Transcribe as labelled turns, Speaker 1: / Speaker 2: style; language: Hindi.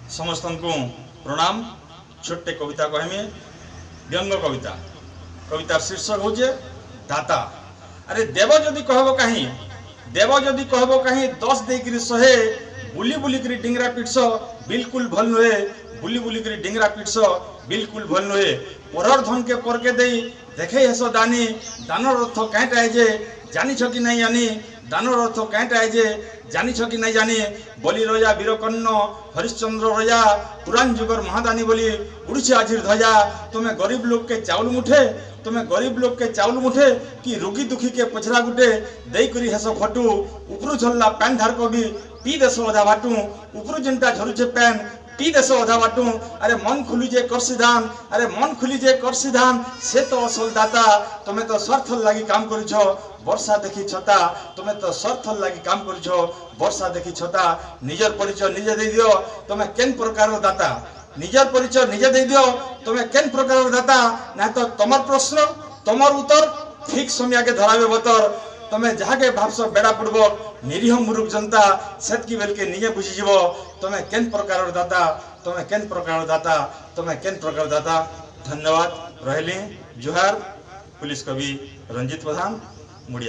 Speaker 1: समस्त को प्रणाम। छोटे कविता कहमी व्यंग कविता। कवितार शीर्षक हूँ दाता। अरे देव जदि कहब कहीं, देव जदि कहब कहीं 10 देकर 100 बुली बुली करी डिंगरा पिटस बिल्कुल भल नुहे। बुली बुली करी डिंगरा पिटस बिल्कुल भल नुहे। परर धन के परके दे देखे हेस दानी दानर अर्थ कहीं जे जानी कि नहीं जानी दानर अर्थ कहीं जे जानी कि नहीं जानी। बलि रजा वीरकर्ण हरिश्चंद्र रजा पुराण जुगर महादानी बोली उड़ीसे आजिर ध्वजा। तुम्हें गरीब लोग के चाउल मुठे, तुम्हें गरीब लोग के चाउल मुठे कि रोगी दुखी के पछरा गुटे दे करी हेस घटू। उपरू झल्ला पैन धार को भी पी देश अधा बाटू। उपरू जिनटा झरुचे पैन पी देश अधा बाटू। अरे मन खुली जे करसिधान, अरे मन खुली जे करसिधान से तो असल दाता। तुम्हें तो स्वार्थ लगी काम करुछ वर्षा देखी छता। तुम्हें तो स्वार्थ लगी काम करुछ वर्षा देखी छता। निजर परिचय निजे दे दियो तुम्हें केन प्रकार दाता। निजर परिचय निजे दे दियो तुम्हें केन प्रकार दाता। ना तो तमर प्रश्न तमर उत्तर ठीक समय के धरावे बतर। तुम्हें जहाँ के भावस बेड़ा पूर्वक निरीह मुरुख जनता सेतकी बेल के निजे बुझीज तुम्हें केन प्रकार दाता। तुम्हें केन प्रकार दाता, तुम्हें केन प्रकार दाता। धन्यवाद। रहली जुहार। पुलिस कवि रंजित प्रधान मुड़िया।